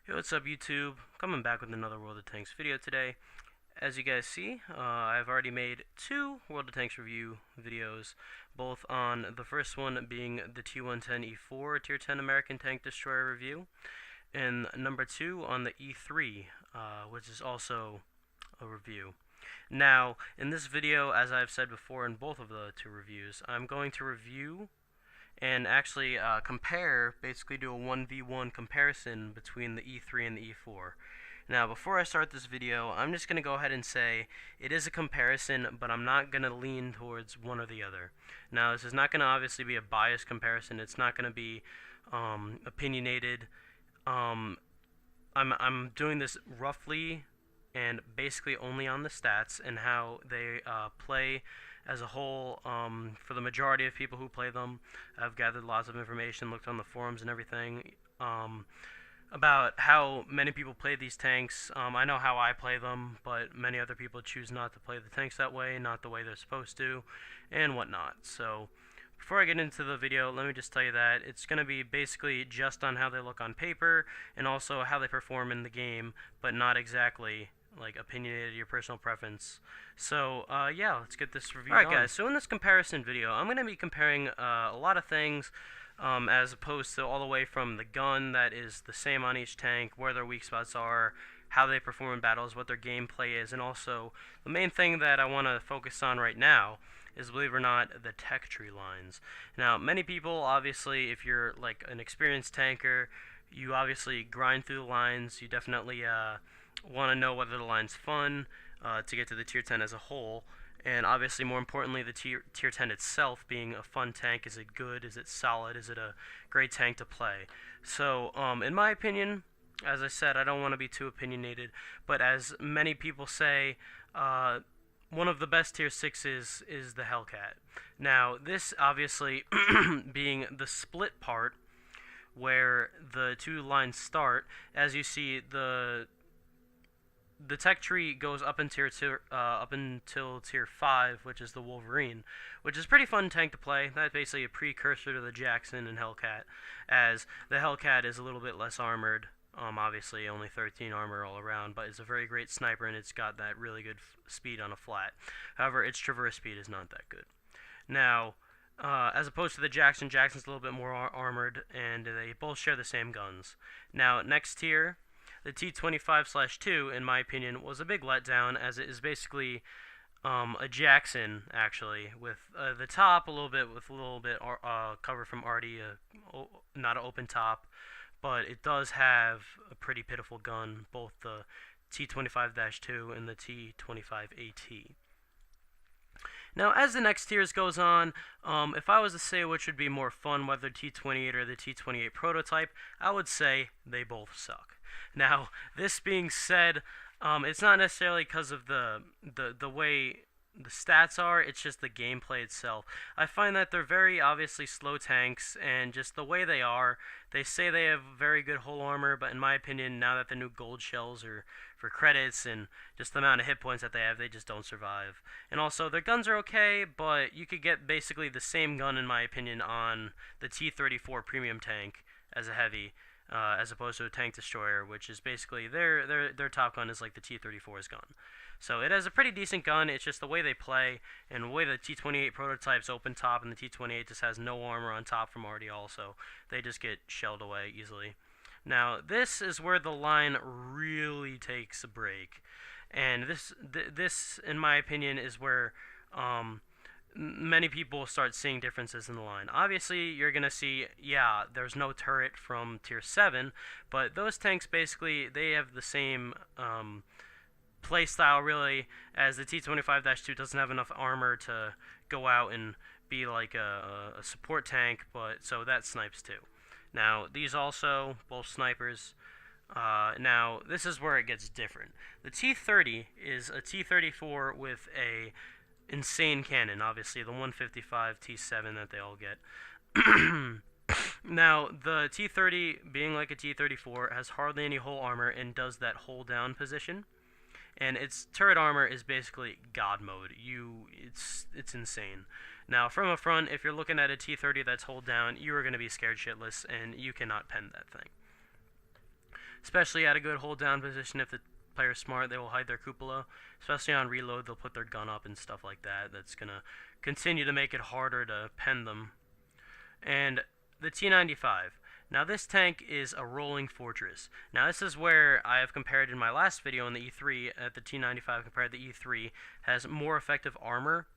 Hey, what's up YouTube? Coming back with another World of Tanks video today. As you guys see, I've already made two World of Tanks review videos, both on the first one being the T110E4 Tier 10 American Tank Destroyer review, and number two on the E3, which is also a review. Now, in this video, as I've said before in both of the two reviews, I'm going to review and actually compare, basically do a 1v1 comparison between the E3 and the E4. Now, before I start this video, I'm just going to go ahead and say it is a comparison, but I'm not going to lean towards one or the other. Now, this is not going to obviously be a biased comparison. It's not going to be opinionated. I'm doing this roughly and basically only on the stats and how they play as a whole. For the majority of people who play them, I've gathered lots of information, looked on the forums and everything about how many people play these tanks. I know how I play them, but many other people choose not to play the tanks that way, not the way they're supposed to, and whatnot. So before I get into the video, let me just tell you that it's going to be basically just on how they look on paper and also how they perform in the game, but not exactly like opinionated, your personal preference. So yeah, let's get this review. Alright guys, so in this comparison video, I'm going to be comparing a lot of things, as opposed to all the way from the gun that is the same on each tank, where their weak spots are, how they perform in battles, what their gameplay is, and also the main thing that I want to focus on right now is, believe it or not, the tech tree lines. Now, many people, obviously, if you're like an experienced tanker, you obviously grind through the lines. You definitely want to know whether the line's fun to get to the tier 10 as a whole, and obviously more importantly the tier 10 itself being a fun tank. Is it good? Is it solid? Is it a great tank to play? So in my opinion, as I said, I don't want to be too opinionated, but as many people say, one of the best tier 6s is the Hellcat. Now this obviously being the split part where the two lines start, as you see, the tech tree goes up until tier 5, which is the Wolverine, which is a pretty fun tank to play. That's basically a precursor to the Jackson and Hellcat, as the Hellcat is a little bit less armored. Obviously only 13 armor all around, but it's a very great sniper and it's got that really good speed on a flat. However, its traverse speed is not that good. Now, as opposed to the Jackson's a little bit more armored, and they both share the same guns. Now, next tier, the T25/2, in my opinion, was a big letdown, as it is basically a Jackson, actually, with the top a little bit cover from Arty, not an open top, but it does have a pretty pitiful gun, both the T25-2 and the T25AT. Now, as the next tiers goes on, if I was to say which would be more fun, whether T28 or the T28 prototype, I would say they both suck. Now, this being said, it's not necessarily because of the way the stats are, it's just the gameplay itself. I find that they're very obviously slow tanks, and just the way they are, they say they have very good hull armor, but in my opinion, now that the new gold shells are for credits and just the amount of hit points that they have, they just don't survive. And also, their guns are okay, but you could get basically the same gun, in my opinion, on the T34 premium tank as a heavy, as opposed to a tank destroyer, which is basically their top gun is like the T34's gun. So it has a pretty decent gun. It's just the way they play and the way the T28 prototype's open top, and the T28 just has no armor on top from already. Also, they just get shelled away easily. Now this is where the line really takes a break, and this in my opinion is where many people start seeing differences in the line. Obviously, you're going to see, yeah, there's no turret from tier 7, but those tanks basically, they have the same playstyle, really, as the T25-2 doesn't have enough armor to go out and be like a support tank, but so that snipes too. Now, these also, both snipers. Now, this is where it gets different. The T30 is a T34 with a insane cannon, obviously the 155 T7 that they all get. Now, the T30, being like a T34, has hardly any hull armor and does that hull down position, and its turret armor is basically god mode. It's insane. Now, from a front, if you're looking at a T30 that's hull down, you are going to be scared shitless, and you cannot pen that thing. especially at a good hold down position. If the player's smart, they will hide their cupola. Especially on reload, they'll put their gun up and stuff like that. That's going to continue to make it harder to pen them. And the T95. Now this tank is a rolling fortress. Now this is where I have compared in my last video on the E3 at the T95 compared to the E3 has more effective armor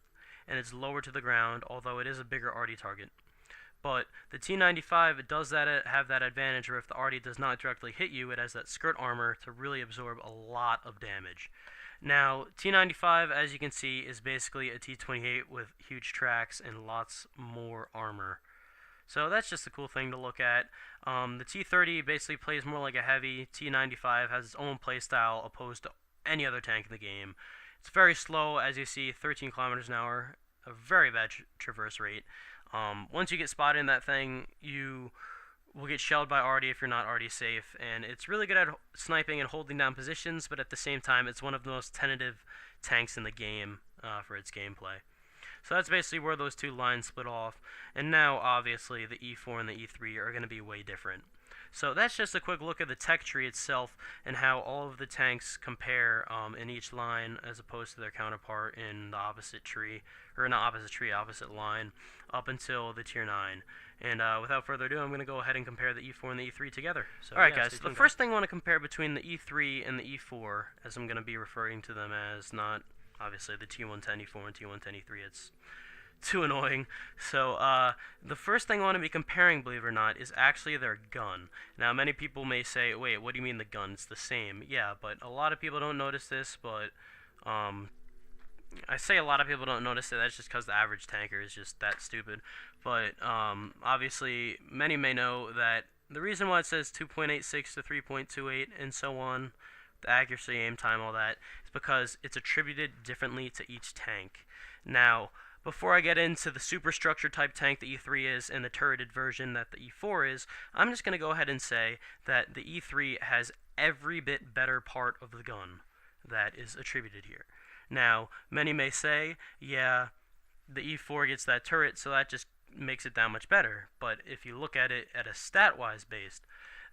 and it's lower to the ground, although it is a bigger arty target. But the T95 does have that advantage where if the arty does not directly hit you, it has that skirt armor to really absorb a lot of damage. Now T95, as you can see, is basically a T28 with huge tracks and lots more armor. So that's just a cool thing to look at. The T30 basically plays more like a heavy. T95 has its own playstyle opposed to any other tank in the game. It's very slow, as you see, 13 kilometers an hour, a very bad traverse rate. Once you get spotted in that thing, you will get shelled by arty if you're not arty safe, and it's really good at sniping and holding down positions, but at the same time, it's one of the most tentative tanks in the game for its gameplay. So that's basically where those two lines split off, and now obviously the E4 and the E3 are going to be way different. So that's just a quick look at the tech tree itself and how all of the tanks compare in each line as opposed to their counterpart in the opposite tree, or not opposite tree, opposite line, up until the tier 9. And without further ado, I'm going to go ahead and compare the E4 and the E3 together. So, alright guys, so the first thing I want to compare between the E3 and the E4, as I'm going to be referring to them as, not obviously the T110E4 and T110E3, it's too annoying. So the first thing I want to be comparing, believe it or not, is actually their gun. Now many people may say, wait, what do you mean the gun? It's the same. Yeah, but a lot of people don't notice this, but I say a lot of people don't notice it, that's just because the average tanker is just that stupid. But obviously many may know that the reason why it says 2.86 to 3.28 and so on, the accuracy, aim time, all that, is because it's attributed differently to each tank. Now, before I get into the superstructure type tank the E3 is and the turreted version that the E4 is, I'm just going to go ahead and say that the E3 has every bit better part of the gun that is attributed here. Now, many may say, yeah, the E4 gets that turret, so that just makes it that much better. But if you look at it at a stat-wise based,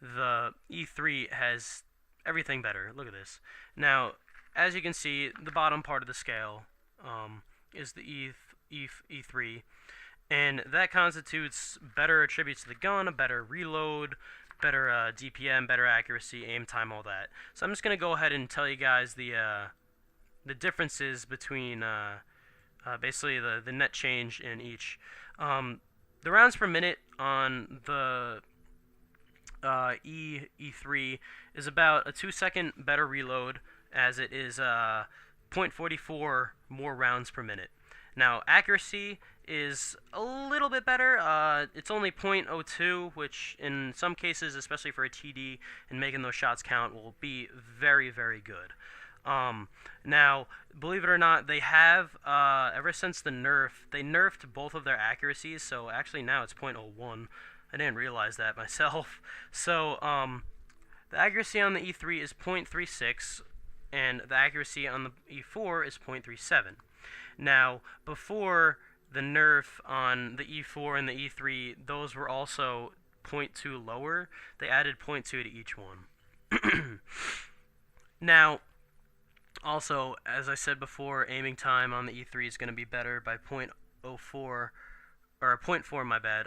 the E3 has everything better. Look at this. Now, as you can see, the bottom part of the scale is the E3, and that constitutes better attributes to the gun, a better reload, better DPM, better accuracy, aim time, all that. So I'm just going to go ahead and tell you guys the differences between basically the net change in each. The rounds per minute on the E3 is about a 2-second better reload, as it is 0.44 more rounds per minute. Now accuracy is a little bit better. It's only 0.02, which in some cases, especially for a TD and making those shots count, will be very, very good. Now, believe it or not, they have, ever since the nerf, they nerfed both of their accuracies, so actually now it's 0.01. I didn't realize that myself. So, the accuracy on the E3 is 0.36, and the accuracy on the E4 is 0.37. Now, before the nerf on the E4 and the E3, those were also 0.2 lower. They added 0.2 to each one. Now, also, as I said before, aiming time on the E3 is going to be better by 0.04, or 0.4, my bad,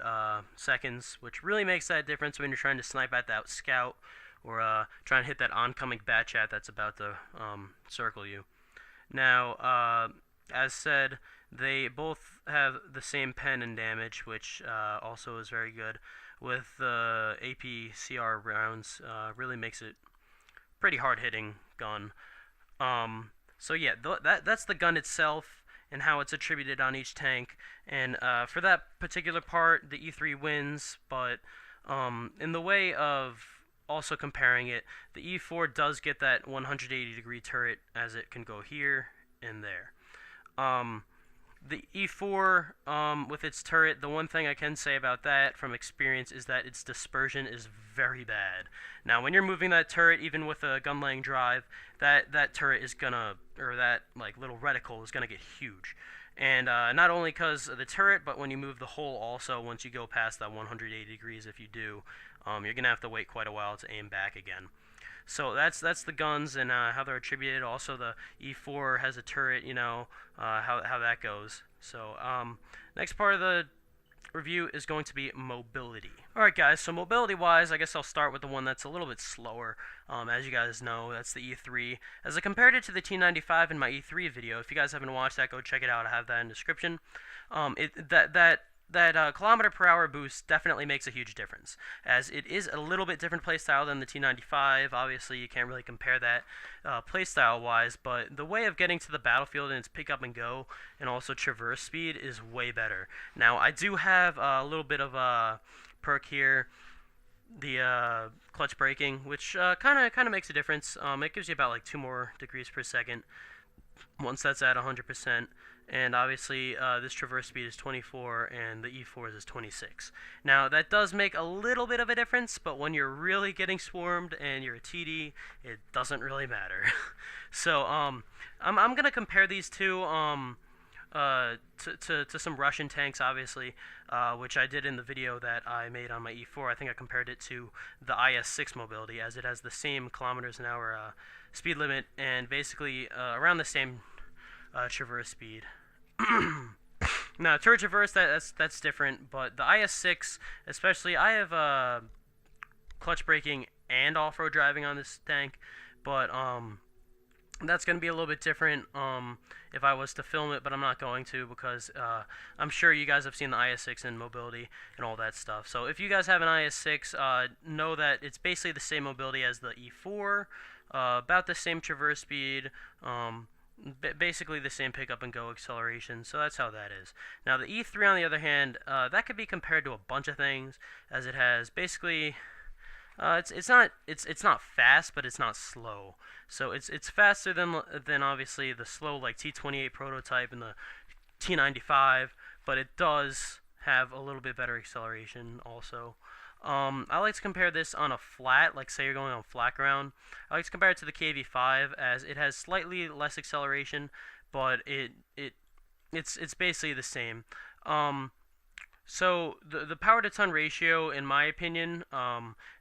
seconds, which really makes that difference when you're trying to snipe at that scout, or trying to hit that oncoming bat chat that's about to circle you. Now, as said, they both have the same pen and damage, which also is very good. With the APCR rounds, really makes it pretty hard-hitting gun. So yeah, that's the gun itself and how it's attributed on each tank. And for that particular part, the E3 wins, but in the way of also comparing it, the E4 does get that 180-degree turret, as it can go here and there. The E4, with its turret, the one thing I can say about that from experience is that its dispersion is very bad. Now, when you're moving that turret, even with a gun-laying drive, that turret is gonna, or that like little reticle is gonna get huge. And not only because of the turret, but when you move the hull also, once you go past that 180 degrees, if you do, you're going to have to wait quite a while to aim back again. So that's the guns and how they're attributed. Also, the E4 has a turret, how that goes. So next part of the review is going to be mobility. Alright guys, so mobility wise, I guess I'll start with the one that's a little bit slower. As you guys know, that's the E3. As I compared it to the T95 in my E3 video, if you guys haven't watched that, go check it out. I have that in the description. That kilometer per hour boost definitely makes a huge difference, as it is a little bit different playstyle than the T95. Obviously, you can't really compare that playstyle wise, but the way of getting to the battlefield and its pick up and go and also traverse speed is way better. Now, I do have a little bit of a perk here, the clutch braking, which kind of makes a difference. It gives you about like 2 more degrees per second once that's at 100%. And obviously this traverse speed is 24 and the E4's is 26. Now that does make a little bit of a difference, but when you're really getting swarmed and you're a TD, it doesn't really matter. So I'm gonna compare these two to some Russian tanks, obviously, which I did in the video that I made on my E4. I think I compared it to the IS-6 mobility, as it has the same kilometers an hour speed limit and basically around the same traverse speed. Now, turret traverse, that's different, but the IS-6, especially, I have clutch braking and off-road driving on this tank, but that's going to be a little bit different if I was to film it, but I'm not going to, because I'm sure you guys have seen the IS-6 in mobility and all that stuff. So if you guys have an IS-6, know that it's basically the same mobility as the E4, about the same traverse speed, basically the same pick up and go acceleration, so that's how that is. Now the E3 on the other hand, that could be compared to a bunch of things, as it has basically it's not fast, but it's not slow. So it's faster than obviously the slow like T28 prototype and the T95, but it does have a little bit better acceleration also. I like to compare this on a flat, like say you're going on flat ground. I like to compare it to the KV5, as it has slightly less acceleration, but it's basically the same. So the power to ton ratio, in my opinion,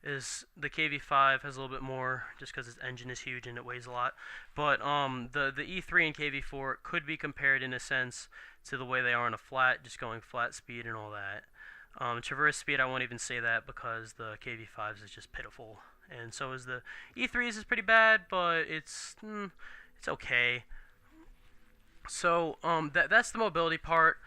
is the KV5 has a little bit more, just because its engine is huge and it weighs a lot. But the E3 and KV4 could be compared in a sense to the way they are on a flat, just going flat speed and all that. Traverse speed, I won't even say that, because the KV5s is just pitiful, and so is the E3s is pretty bad, but it's okay. So that's the mobility part.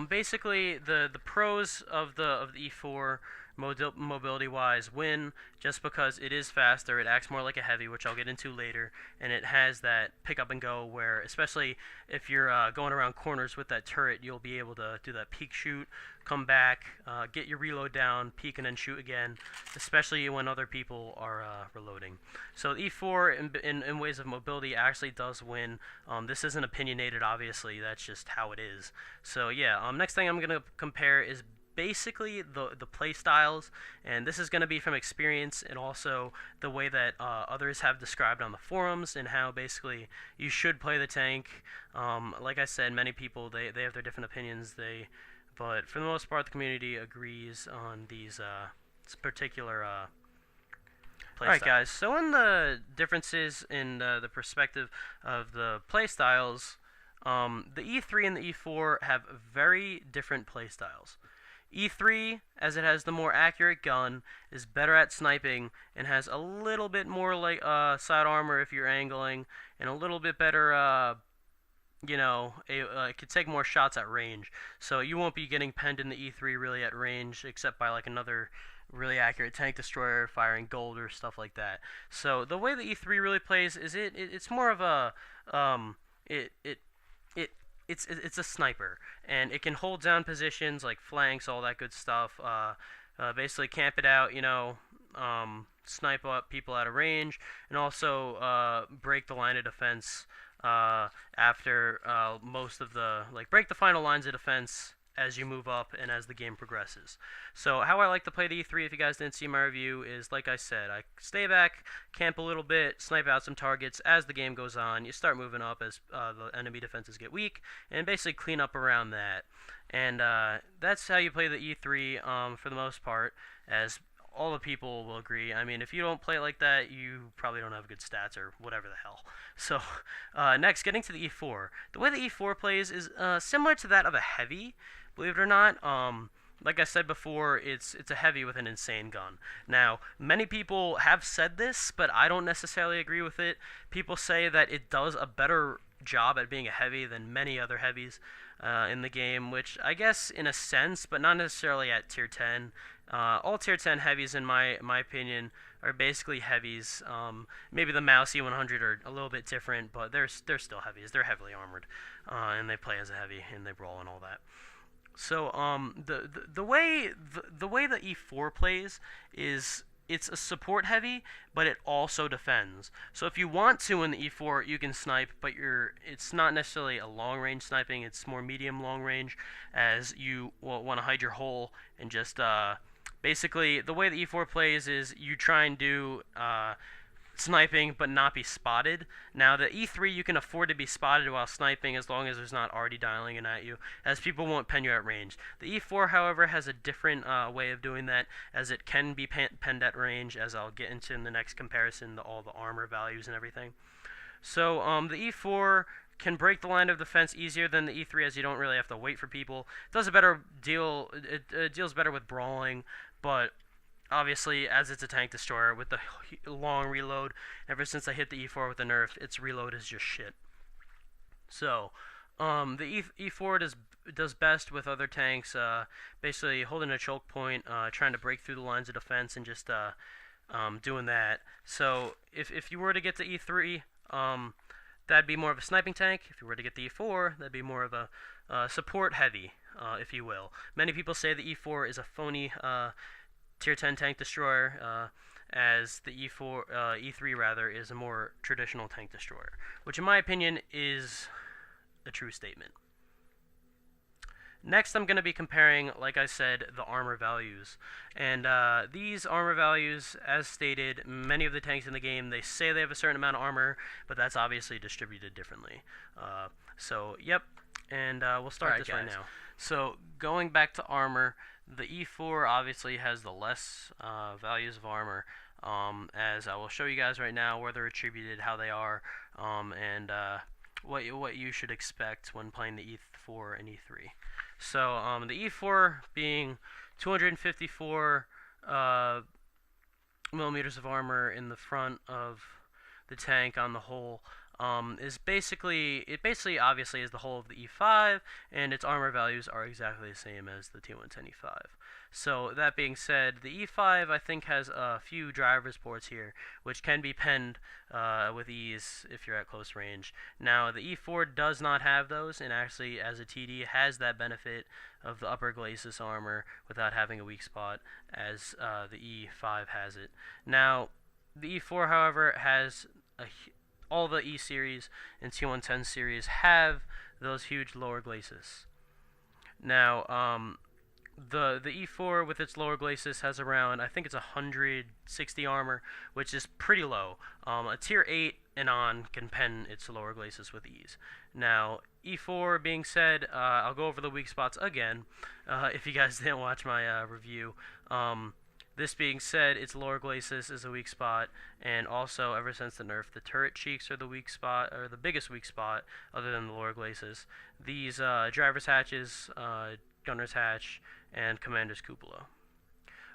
Basically, the pros of the E4 mobility wise win, just because it is faster, it acts more like a heavy, which I'll get into later, and it has that pick up and go where, especially if you're going around corners with that turret, you'll be able to do that peek shoot, come back, get your reload down, peek, and then shoot again, especially when other people are reloading. So E4 in ways of mobility actually does win. This isn't opinionated, obviously, that's just how it is. So yeah, next thing I'm going to compare is basically the play styles, and this is going to be from experience and also the way that others have described on the forums, and how basically you should play the tank. Like I said, many people they have their different opinions, but for the most part the community agrees on these particular Alright guys, so in the differences in the perspective of the play styles, the E3 and the E4 have very different play styles. E3, as it has the more accurate gun, is better at sniping and has a little bit more like side armor if you're angling, and a little bit better, it could take more shots at range. So you won't be getting penned in the E3 really at range, except by like another really accurate tank destroyer firing gold or stuff like that. So the way the E3 really plays is it's more of a it's a sniper, and it can hold down positions like flanks, all that good stuff. Basically camp it out, snipe up people out of range, and also break the line of defense after most of the break the final lines of defense as you move up and as the game progresses. So how I like to play the E3, if you guys didn't see my review, is like I said, I stay back, camp a little bit, snipe out some targets. As the game goes on, you start moving up as the enemy defenses get weak, and basically clean up around that. And that's how you play the E3 for the most part, as all the people will agree. I mean, if you don't play it like that, you probably don't have good stats or whatever the hell. So, next, getting to the E4. The way the E4 plays is similar to that of a heavy, believe it or not. Like I said before, it's a heavy with an insane gun. Now, many people have said this, but I don't necessarily agree with it. People say that it does a better job at being a heavy than many other heavies in the game, which I guess in a sense, but not necessarily at tier 10. All tier 10 heavies, in my opinion, are basically heavies. Maybe the Mouse E100 are a little bit different, but they're still heavies. They're heavily armored, and they play as a heavy, and they brawl and all that. So the way the E4 plays is it's a support heavy, but it also defends. So if you want to in the E4, you can snipe, but it's not necessarily a long range sniping. It's more medium long range, as you want to hide your hole and just basically the way the E4 plays is you try and do sniping but not be spotted. Now the E3, you can afford to be spotted while sniping as long as there's not already dialing in at you, as people won't pen you at range. The E4, however, has a different way of doing that, as it can be penned at range, as I'll get into in the next comparison, all the armor values and everything. So the E4 can break the line of defense easier than the E3, as you don't really have to wait for people. It does a better deal. It deals better with brawling, but obviously, as it's a tank destroyer with the long reload, ever since I hit the E4 with the nerf, its reload is just shit. So, the E4 does best with other tanks, basically holding a choke point, trying to break through the lines of defense, and just doing that. So, if you were to get to E3, that'd be more of a sniping tank. If you were to get the E4, that'd be more of a support heavy, if you will. Many people say the E4 is a phony tier 10 tank destroyer, as the E3 rather is a more traditional tank destroyer, which in my opinion is a true statement. Next, I'm going to be comparing, like I said, the armor values. And these armor values, as stated, many of the tanks in the game, they say they have a certain amount of armor, but that's obviously distributed differently. So, yep, and we'll start this right now. So, going back to armor, the E4 obviously has the less values of armor, as I will show you guys right now where they're attributed, how they are, and what you should expect when playing the E4 and E3. So the E4 being 254 millimeters of armor in the front of the tank on the whole, is basically obviously is the whole of the E5, and its armor values are exactly the same as the T110E5. So that being said, the E5 I think has a few drivers ports here, which can be penned with ease if you're at close range. Now the E4 does not have those, and actually as a TD has that benefit of the upper glacis armor without having a weak spot, as the E5 has it. Now the E4, however, has all the E series and T110 series have those huge lower glacis. Now, the E4 with its lower glacis has around, I think it's 160 armor, which is pretty low. A tier 8 and on can pen its lower glacis with ease. Now, E4 being said, I'll go over the weak spots again, if you guys didn't watch my review. This being said, its lower glacis is a weak spot, and also ever since the nerf, the turret cheeks are the weak spot, or the biggest weak spot, other than the lower glacis. These driver's hatches, gunner's hatch, and commander's cupola.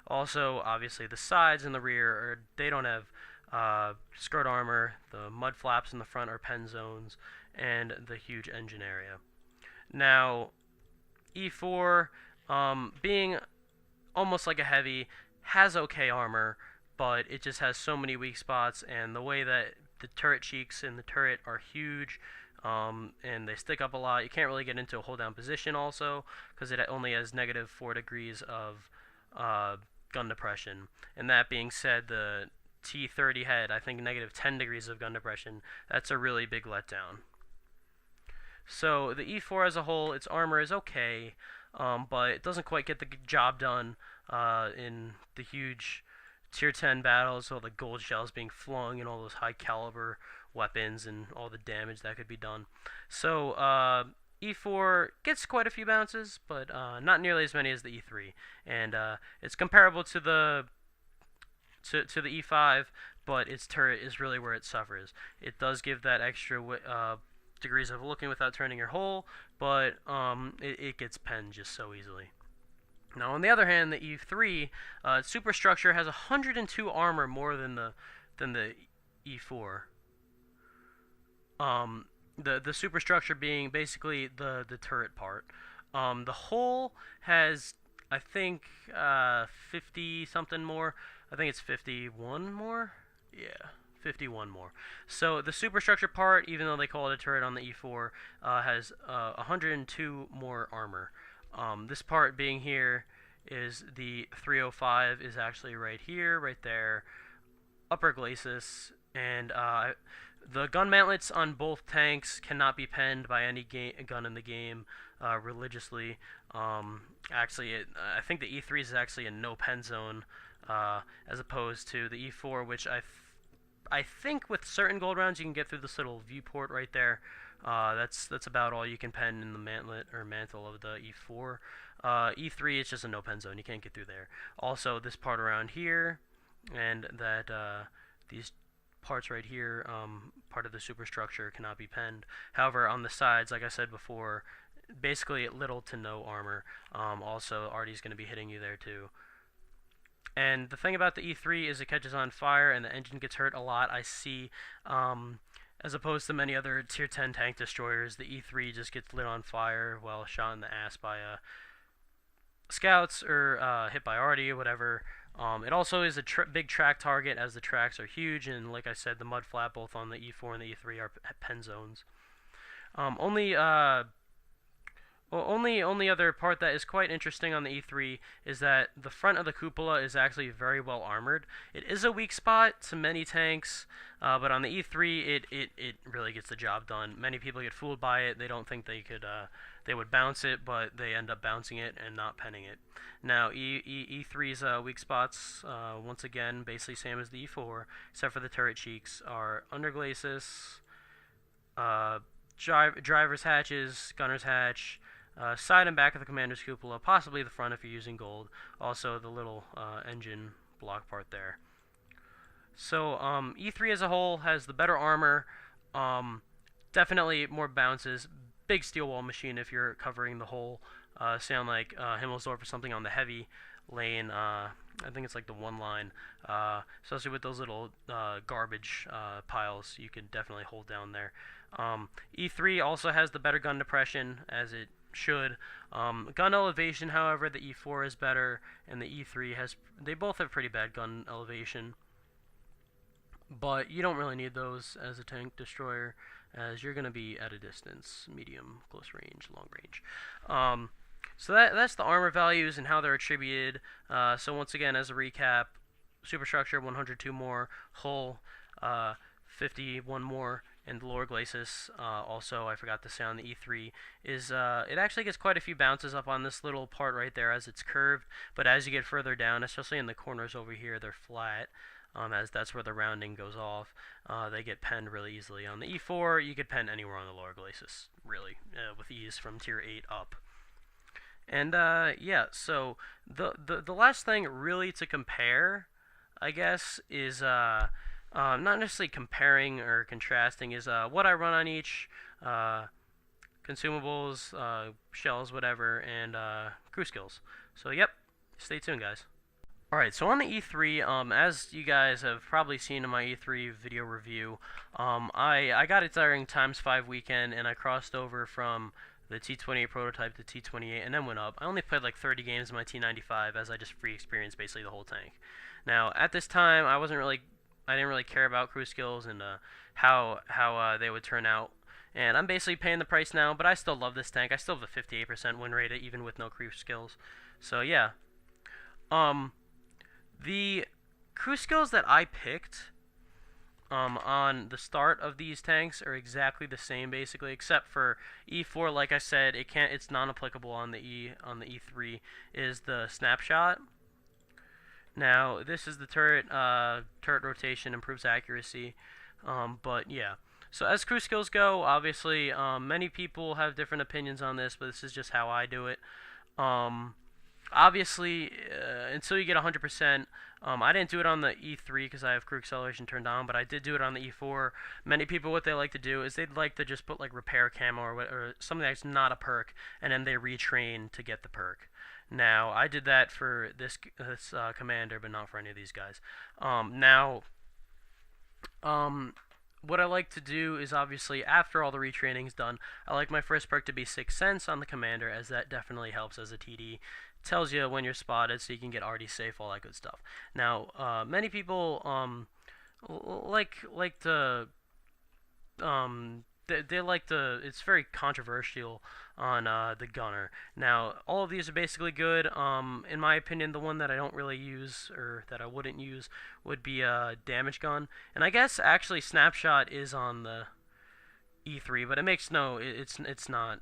Also, obviously, the sides and the rear, they don't have skirt armor. The mud flaps in the front are pen zones, and the huge engine area. Now, E4, being almost like a heavy, has okay armor, but it just has so many weak spots, and the way that the turret cheeks in the turret are huge, and they stick up a lot. You can't really get into a hold down position also, because it only has -4 degrees of gun depression. And that being said, the T30 head, I think -10 degrees of gun depression. That's a really big letdown. So the E4 as a whole, its armor is okay. but it doesn't quite get the job done in the huge tier 10 battles, all the gold shells being flung and all those high caliber weapons and all the damage that could be done. So E4 gets quite a few bounces, but not nearly as many as the E3, and it's comparable to the E5, but its turret is really where it suffers. It does give that extra degrees of looking without turning your hull, but it gets penned just so easily. Now, on the other hand, the E3 superstructure has 102 armor more than the E4. The superstructure being basically the turret part. The hull has, I think, 50 something more. I think it's 51 more. Yeah, 51 more. So the superstructure part, even though they call it a turret on the E4, has 102 more armor. This part being here is the 305 is actually right here, right there, upper glacis, and the gun mantlets on both tanks cannot be penned by any gun in the game religiously. Actually, I think the E3 is actually a no pen zone, as opposed to the E4, which I think with certain gold rounds you can get through this little viewport right there. That's about all you can pen in the mantlet or mantle of the E4. E3 is just a no pen zone. You can't get through there. Also, this part around here and that these parts right here, part of the superstructure, cannot be penned. However, on the sides, like I said before, basically little to no armor. Also, Artie's going to be hitting you there too. And the thing about the E3 is it catches on fire and the engine gets hurt a lot. I see, as opposed to many other tier 10 tank destroyers, the E3 just gets lit on fire while shot in the ass by scouts or hit by Artie or whatever. It also is a big track target, as the tracks are huge, and like I said, the mud flat both on the E4 and the E3 are pen zones. Only other part that is quite interesting on the E3 is that the front of the cupola is actually very well armored. It is a weak spot to many tanks, but on the E3 it really gets the job done. Many people get fooled by it. They don't think they would bounce it, but they end up bouncing it and not penning it. Now E3's weak spots, once again, basically same as the E4, except for the turret cheeks, are under glacis, driver's hatches, gunner's hatch, side and back of the commander's cupola, possibly the front if you're using gold. Also the little engine block part there. So E3 as a whole has the better armor, definitely more bounces, big steel wall machine if you're covering the whole. Sound like Himmelsdorf or something on the heavy lane. I think it's like the one line, especially with those little garbage piles. You can definitely hold down there. E3 also has the better gun depression, as it should. Gun elevation, however, the E4 is better, and the E3 has. They both have pretty bad gun elevation, but you don't really need those as a tank destroyer, as you're going to be at a distance, medium, close range, long range. So that's the armor values and how they're attributed. So once again, as a recap, superstructure 102 more, hull 51 more, and the lower glacis, also I forgot to say on the E3, is it actually gets quite a few bounces up on this little part right there as it's curved, but as you get further down, especially in the corners over here, they're flat, as that's where the rounding goes off. They get penned really easily. On the E4, you could pen anywhere on the lower glacis, really, with ease from tier 8 up. And yeah, so the last thing really to compare, I guess, is not necessarily comparing or contrasting, is what I run on each, consumables, shells, whatever, and crew skills. So yep, stay tuned, guys. Alright, so on the E3, as you guys have probably seen in my E3 video review, I got it during ×5 weekend, and I crossed over from the T28 prototype to T28, and then went up. I only played like 30 games in my T95, as I just free experienced basically the whole tank. Now, at this time, I didn't really care about crew skills and how they would turn out. And I'm basically paying the price now, but I still love this tank. I still have a 58% win rate, even with no crew skills. So yeah. The crew skills that I picked, on the start of these tanks are exactly the same basically, except for E4. Like I said, it's non-applicable on the E3 is the snapshot. Now this is the turret. Turret rotation improves accuracy, but yeah. So as crew skills go, obviously many people have different opinions on this, but this is just how I do it. Obviously, until you get 100%, I didn't do it on the E3 because I have crew acceleration turned on, but I did do it on the E4. Many people, what they like to do is they'd like to just put like repair camo or something that's not a perk, and then they retrain to get the perk. Now, I did that for this commander, but not for any of these guys. What I like to do is obviously after all the retraining's done, I like my first perk to be 6 Sense on the commander, as that definitely helps as a TD. Tells you when you're spotted so you can get RD safe, all that good stuff. Now, many people like to they like to, it's very controversial on the gunner. Now, all of these are basically good. In my opinion, the one that I don't really use, or that I wouldn't use, would be a damage gun. And I guess actually snapshot is on the E3, but it makes it's not.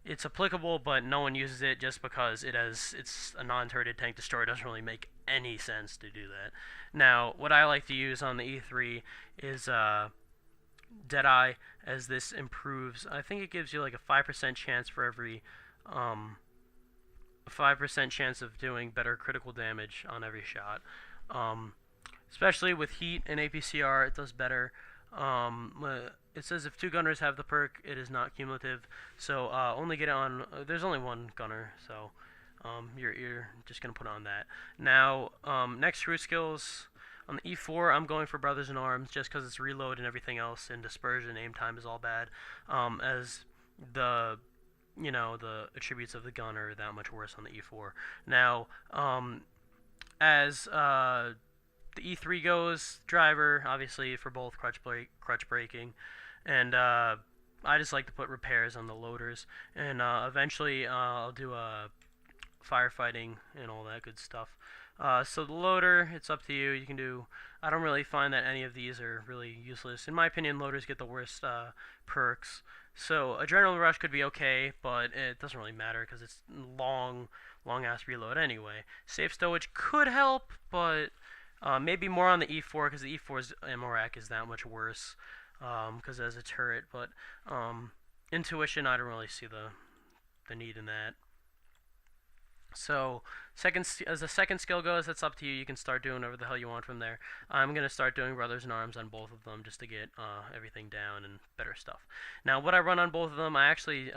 It's applicable, but no one uses it just because it's a non-turreted tank destroyer. It doesn't really make any sense to do that. Now, what I like to use on the E3 is Deadeye, as this improves. I think it gives you like a 5% chance for every 5% chance of doing better critical damage on every shot. Especially with heat and APCR, it does better. It says if 2 gunners have the perk, it is not cumulative. So only get it on. There's only 1 gunner, so you're just gonna put on that. Now, next crew skills. On the E4, I'm going for Brothers in Arms just because it's reload and everything else, and dispersion, aim time is all bad. As the attributes of the gun are that much worse on the E4. Now, as the E3 goes, driver, obviously for both crutch braking, and I just like to put repairs on the loaders, and eventually I'll do firefighting and all that good stuff. So the loader, it's up to you. You can do. I don't really find that any of these are really useless. In my opinion, loaders get the worst perks. So adrenaline rush could be okay, but it doesn't really matter because it's long ass reload anyway. Safe stowage could help, but maybe more on the E4 because the E4's ammo rack is that much worse because as a turret. But intuition, I don't really see the need in that. So, as the second skill goes, that's up to you. You can start doing whatever the hell you want from there. I'm going to start doing Brothers in Arms on both of them just to get everything down and better stuff. Now, what I run on both of them, I actually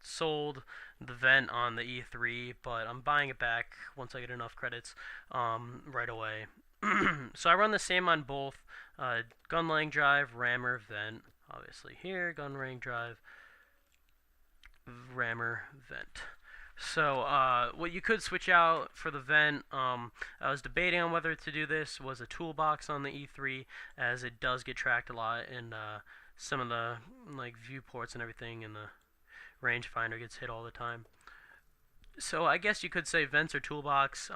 sold the vent on the E3, but I'm buying it back once I get enough credits right away. So I run the same on both. Gun laying drive, rammer, vent. Obviously here, gun laying drive, rammer, vent. So what you could switch out for the vent, I was debating on whether to do this, was a toolbox on the E3, as it does get tracked a lot, and some of the like viewports and everything, and the rangefinder gets hit all the time. So I guess you could say vents or toolbox.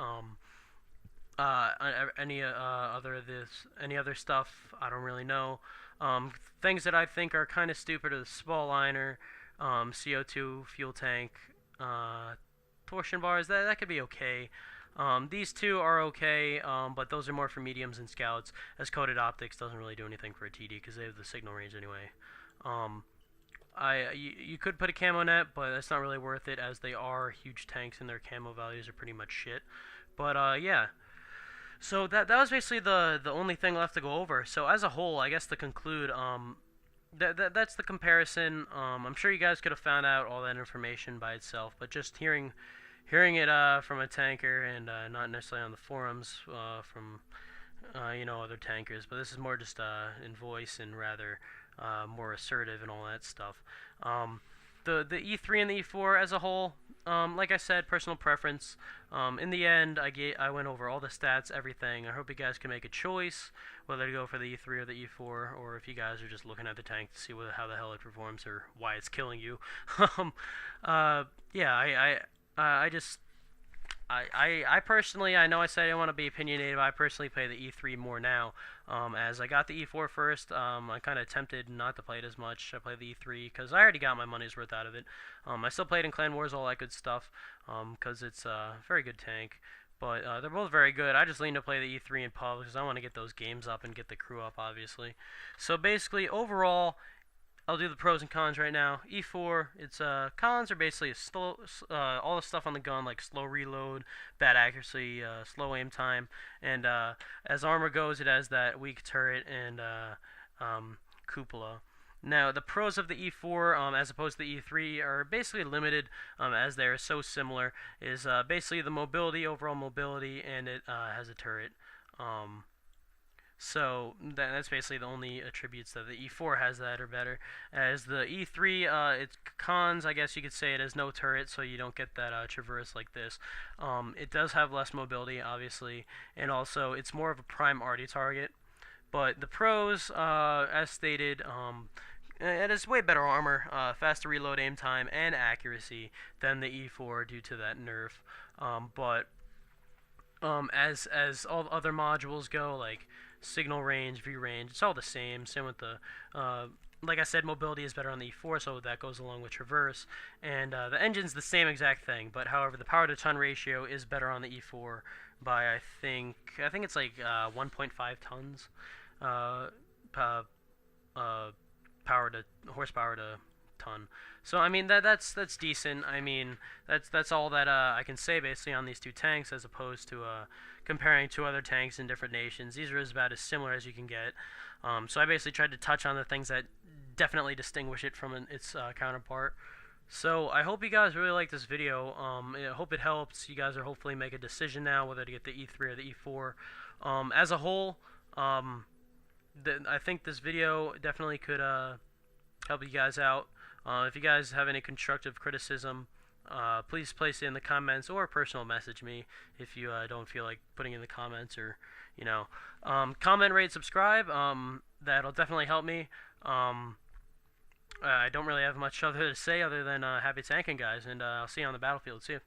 Any other stuff, I don't really know. Things that I think are kind of stupid are the small liner, CO2 fuel tank. Torsion bars, that could be okay. These two are okay, but those are more for mediums and scouts, as coated optics doesn't really do anything for a TD because they have the signal range anyway. You could put a camo net, but that's not really worth it, as they are huge tanks and their camo values are pretty much shit. But yeah. So that was basically the only thing left to go over. So as a whole, I guess to conclude, that's the comparison. I'm sure you guys could have found out all that information by itself, but just hearing it from a tanker and not necessarily on the forums from other tankers, but this is more just in voice and rather more assertive and all that stuff. The E3 and the E4 as a whole, like I said, personal preference. In the end, I went over all the stats, everything. I hope you guys can make a choice whether to go for the E3 or the E4, or if you guys are just looking at the tank to see how the hell it performs or why it's killing you. Yeah, I personally, I know I said I want to be opinionated, but I personally play the E3 more now. As I got the E4 first, I kind of tempted not to play it as much. I played the E3 because I already got my money's worth out of it. I still played in Clan Wars, all that good stuff, because it's a very good tank. But they're both very good. I just lean to play the E3 in pub because I want to get those games up and get the crew up, obviously. So basically, overall, I'll do the pros and cons right now. E4, its cons are basically all the stuff on the gun, like slow reload, bad accuracy, slow aim time, and as armor goes, it has that weak turret and cupola. Now, the pros of the E4, as opposed to the E3, are basically limited, as they are so similar. Is basically the mobility, overall mobility, and it has a turret. So that's basically the only attributes that the E4 has that are better. As the E3, its cons, I guess you could say it has no turret, so you don't get that traverse like this. It does have less mobility, obviously, and also it's more of a prime arty target. But the pros, as stated, it has way better armor, faster reload aim time, and accuracy than the E4 due to that nerf. As all the other modules go, like signal range, view range, it's all the same. Same with the, like I said, mobility is better on the E4, so that goes along with traverse. And the engine's the same exact thing, but however, the power to ton ratio is better on the E4 by I think it's like 1.5 tons, power to horsepower to ton. So I mean that's decent. I mean that's all that I can say basically on these two tanks, as opposed to comparing two other tanks in different nations. These are about as similar as you can get. So I basically tried to touch on the things that definitely distinguish it from its counterpart. So I hope you guys really like this video. I hope it helps. You guys are hopefully make a decision now whether to get the E3 or the E4. As a whole, I think this video definitely could help you guys out. If you guys have any constructive criticism, please place it in the comments or personal message me if you don't feel like putting in the comments, or comment, rate, subscribe. That'll definitely help me. I don't really have much other to say other than happy tanking, guys, and I'll see you on the battlefield. See you.